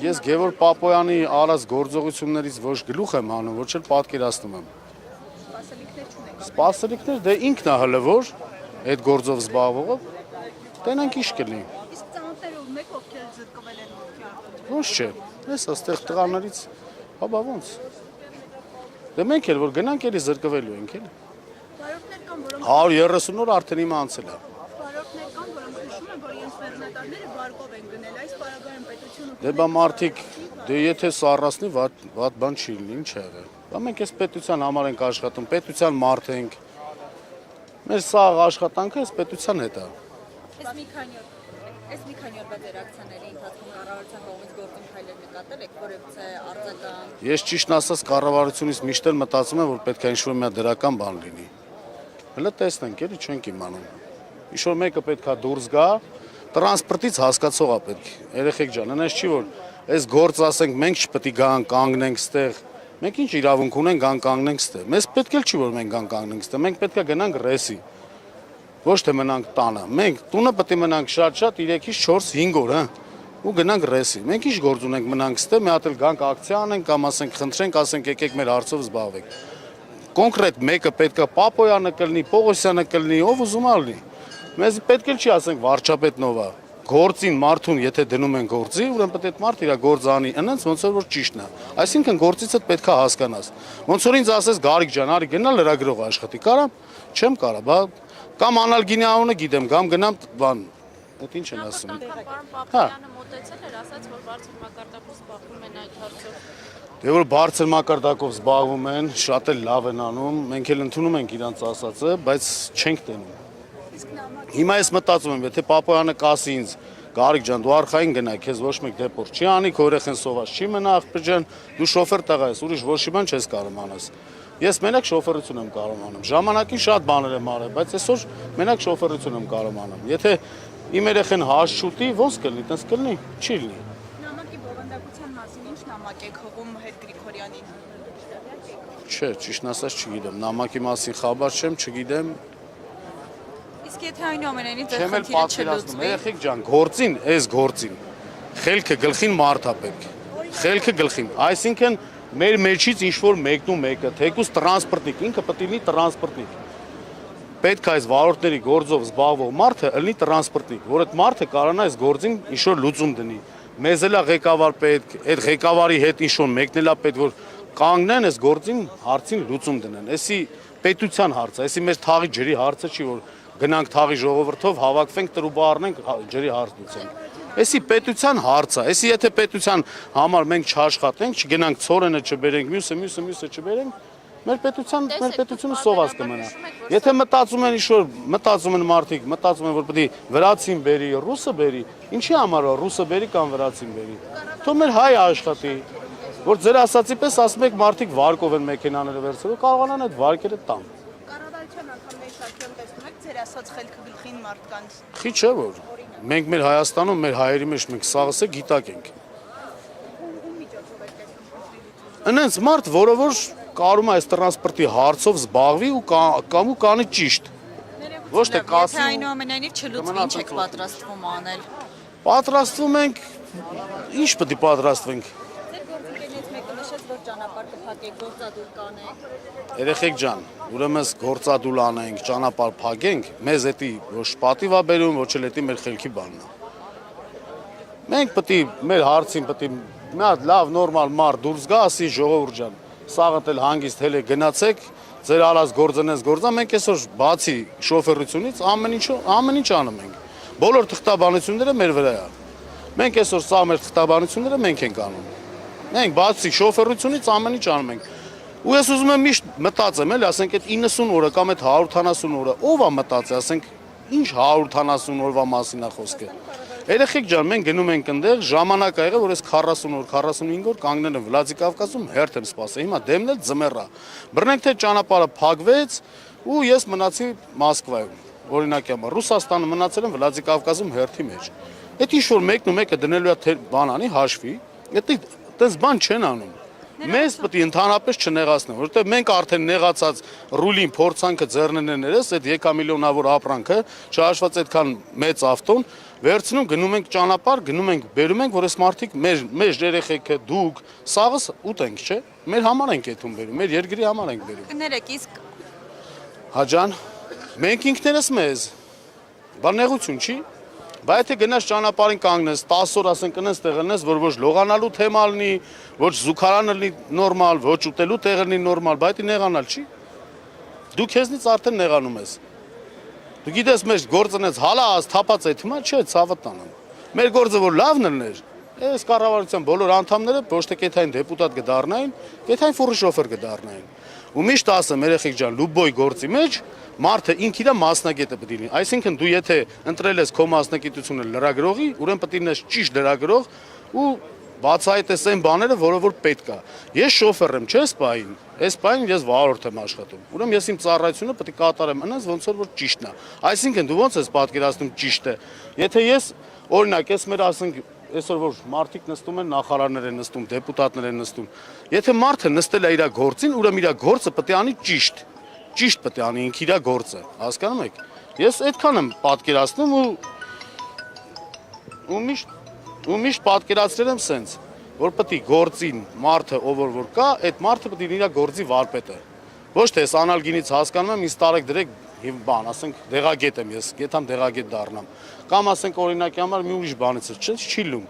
Ես Գևորգ Պապոյանի արած գործողություններից ոչ գլուխ եմ հանում, ոչ էլ պատկերացնում եմ։ Սպասելիքներ դե ինքն է հələ որ այդ գործով զբաղվողը տենանք ինչ կլինի։ Իսկ ծանոթներով մեկ ովքեր զրկվել են ոտքի արտադրում։ Ոչ չէ։ Ես այստեղ տղաներից հաբա ոնց։ Դե մենք էլ որ գնանք էլի զրկվելու ենք էլի։ Բարոյներ կան, որոնք 130 օր արդեն հիմա անցել է։ բարոյներ կան, որոնք հիշում են, որ իրենց մեղնատարները բարգով են գնել, այս պարագայում պետությունը Դե բա մարդիկ, դե եթե սառասնի վատ բան չի լինի, ինչ եղել։ Բա մենք այս պետության համար ենք աշխատում, պետության մարդ ենք։ Մեր սաղ աշխատանքը այս պետության հետ է։ Այս մի քանի օրվա ձեր ակցիաների ընթացքում կառավարության կողմից գործում քայլեր նկատել եք, որևէ արձագանք։ Ես ճիշտն ասած կառավարությունից միշտ էլ մտածում եմ, որ պետք է ինչ-որ մի դրական բան լինի։ Հələ տեսնենք, էլի չենք իմանում։ Ինչ-որ մեկը պետք է դուրս գա, տրանսպորտից հասկացող է պետք։ Երեխեք ջան, այնպես չի որ այս գործ ասենք մենք չպետք է գան կանգնենք ստեղ։ Մենք ինչ իրավունք ունենք գան կանգնենք ստեղ։ Մեզ պետք էլ չի որ մենք գան կանգնենք ստեղ։ Մենք պետք է գնանք ռեսի։ Ոչ թե մնանք տանը։ Մենք տունը պետք է մնանք շատ-շատ 3-ից 4-5 օր, հա։ Ու գնանք ռեսի։ Մենք ինչ գործ ունենք մնանք ստեղ, մի հատ էլ գանք ակցիա անենք կամ ասենք խնդրենք, ասենք եկեք մեր հարցով զբաղվեք։ Կոնկրետ մեկը պետք է Պապոյանը կլինի, Պողոսյանը կլինի, ով ուզում ա լինի։ Մեզ պետք էլ չի ասենք վարչապետն ով է։ Գործին մարդուն եթե դնում են գործի, ուրեմն պետք է մարդ իր գործը անի, այնց ոնց որ ճիշտն է։ Այսինքն գործիցդ պետք է հասկանաս։ Ոնց որ ինձ ասես Գարիկ ջան, արի գնա լրագրող աշխատի, կարամ, չեմ կարա, բա կամ անալգինի անունը գիտեմ, կամ գնամ բան։ Այդ ինչ են ասում։ Հա։ Մոտեցել էր, ասաց, որ բարձր մակարդակով զբաղվում են այդ հարցով։ Դե որ բարձր մակարդակով զբաղվում են, շատ էլ լավ են անում, մենք էլ ընդունում ենք իրանց ասածը, բայց չենք տենում։ Հիմա ես մտածում եմ, եթե Պապոյանը կասի ինձ, Գարիկ ջան, դու արխային գնա, քեզ ոչ մեկ դեպորտ չի անի, քո երեխան սոված չի մնա, աղբյուր ջան, դու շոֆեր տղա ես, ուրիշ ոչ մի բան չես կարող անես։ Ես մենակ շոֆերություն եմ կարող անում։ Ժամանակին շատ բաներ եմ արել, բայց այսօր մենակ շոֆերություն եմ կարող անում։ Եթե իմ երեխան հաշ շուտի, ոնց կլինի, տես կլինի, չի լինի։ Նամակի բովանդակության մասին ինչ նամակ եք հողում հետ Գրիգորյանին։ Չէ, ճիշտն ասած չգիտեմ, նամակի մասին խաբար չեմ, չգիտեմ։ Իսկ եթե այնուամենայնիվ ձեր Չեմ էլ խնդիրը պատկերացնում, չլուծվի։ երեխեք ջան, գործին, այս գործին, խելքը գլխին մարդ է պետք։ Խելքը գլխին, այսինքն մեր մեջից ինչ-որ մեկն ու մեկը, թեկուզ տրանսպորտիկ, ինքը պետք է լինի տրանսպորտիկ։ Պետք է այս վարորդների գործով զբաղվող մարդը լինի տրանսպորտիկ, որ այդ մարդը կարողանա այս գործին ինչ-որ լուծում դնի։ Մեզ էլ է ղեկավար պետք, այդ ղեկավարի հետ ինչ-որ մեկն էլ է պետք, որ կանգնեն այս գործին հարցին լուծում դնեն։ Էսի պետության հարցը, էսի մեր թաղի ջրի հարցը չի, որ գնանք թաղի ժողովրդով հավաքվենք տրուբա առնենք ջրի հարց լուծենք։ Էսի պետության հարց է, էսի եթե պետության համար մենք չաշխատենք, չգնանք ցորենը չբերենք, մյուսը չբերենք, մեր պետությունը սոված կմնա։ Եթե մտածում են ինչ-որ մտածում են մարդիկ, մտածում են որ պետք է վրացին բերի, ռուսը բերի, ինչի համար ռուսը բերի կամ վրացին բերի։ Թող մեր հայը աշխատի, որ ձեր ասացի պես ասում եք մարդիկ վարկով են մեքենաները վերցրել, կարողանան այդ վարկերը տան։ Կառավարության անդամների շարքերում տեսնում եք ձեր ասած խելքը գլխին մարդկանց։ Խի չէ որ մենք մեր Հայաստանում մեր հայերի մեջ մենք սաղսը գիտակենք։ Այնց մարդ, որը որ կարում է այս տրանսպորտի հարցով զբաղվի ու կամ ու կանի ճիշտ։ Ոչ թե կասի։ Եթե այնուամենայնիվ չլուծվի, ինչ եք պատրաստվում անել։ Պատրաստվում ենք, ինչ պետք է պատրաստվենք։ Ձեր գործընկերներից մեկը նշեց, որ ճանապարհ կփակեք, գործադուլ կանեք։ Երեխեք ջան, ուրեմն գործադուլ անենք, ճանապարհ փակենք, մեզ էտի ոչ պատիվ է բերում, ոչ էլ էտի մեր խելքի բանն է։ Մենք պետք է մեր հարցին պետք է մի հատ լավ նորմալ մարդ դուրս գա, ասի ժողովուրդ ջան, սաղդ էլ հանգիստ հել է գնացեք, ձեր արած գործընես գործա, մենք այսօր բացի շոֆերությունից ամեն ինչ անում ենք։ Բոլոր թղթաբանությունները մեր վրա է։ Մենք այսօր սա մեր թղթաբանությունները մենք ենք անում։ Մենք բացի շոֆերությունից ամեն ինչ անում ենք։ Ու ես ուզում եմ միշտ մտածեմ, էլի, ասենք այդ 90 օրը կամ այդ 170 օրը, ով է մտածի, ասենք, ինչ 170 օրվա մասին է խոսքը։ Երեխեք ջան, մենք գնում ենք այնտեղ, ժամանակ ա եղել, որ այս 40 օր, 45 օր կանգնել եմ Վլադիկավկազում, հերթ եմ սպասել։ Հիմա դեմն էլ ձմեռ է։ Բռնենք թե ճանապարհը փակվեց, ու ես մնացի Մոսկվայում։ Օրինակի համար Ռուսաստանը մնացել եմ Վլադիկավկազում հերթի մեջ։ Այդ ինչ որ մեկն ու մեկը դնելու է բան անի հաշվի, դա տես բան չեն անում։ Մեզ պետք է ընդհանրապես չնեղացնեն, որովհետև մենք արդեն նեղացած ռուլին փորձանքը ձեռններն ներես, այդ եկամիլիոնավոր ապրանքը, չհաշված այդքան մեծ ավտոն, վերցնում գնում ենք ճանապարհ, գնում ենք, բերում ենք, որ այս մարդիկ մեր երեխեքը, դուք, սաղս ուտենք, չէ՞։ Մեր համար ենք այդում բերում, մեր երկրի համար ենք բերում։ Կներեք, իսկ Հաջան, մենք ինքներս մեզ, բանեղություն չի, բայց եթե գնաս ճանապարհին կանգնես, 10 օր ասեն կնես տեղ լնես, որ ոչ լողանալու թեմա լինի, ոչ զուգարանը լինի նորմալ, ոչ ուտելու տեղը լինի նորմալ, բայց նեղանալ չի։ Դու քեզնից արդեն նեղանում ես։ Դու գիտես մեր գործընից հալած, թափած այդ հիմա չէ, ցավը տանան։ Մեր գործը որ լավն լիներ, այս կառավարության բոլոր անդամները ոչ թե կեթային դեպուտատ կդառնային, կեթային ֆուրի շոֆեր կդառնային։ Ու միշտ ասեմ, երեխեք ջան, լուբոյ գործի մեջ մարդը ինքն իր մասնագետը պետք է լինի։ Այսինքն դու եթե ընտրել ես քո մասնագիտությունը լրագրողի, ուրեմն պետք է լինես ճիշտ լրագրող ու բացահայտես այն բաները, որը որ պետք է։ Ես շոֆեր եմ, չէ՞, սպային։ Այս պայն ես վարորդ եմ աշխատում։ Ուրեմն ես իմ ծառայությունը պետք է կատարեմ, այնպես ոնց որ ճիշտն է։ Այսինքն դու ոնց ես պատկերացնում ճիշտ է։ Եթե ես օրինակ ես մեր ասենք այսօր որ մարդիկ նստում են, նախարարներ են նստում, դեպուտատներ են նստում։ Եթե մարդը նստել է իր գործին, ուրեմն իր գործը պետք է անի ճիշտ։ Ճիշտ պետք է անի ինքը իր գործը, հասկանում եք։ Ես այդքան եմ պատկերացնում ու միշտ պատկերացրել եմ սենց, որ պետք է գործին մարդը ով որ կա, այդ մարդը պետք է իր գործի վարպետը։ Ոչ թե ես անալգինից հասկանում եմ, ինձ տարեք դրեք բան, ասենք դեղագետ եմ ես, գետամ դեղագետ դառնամ։ Կամ ասենք օրինակի համար մի ուրիշ բանից չի լում։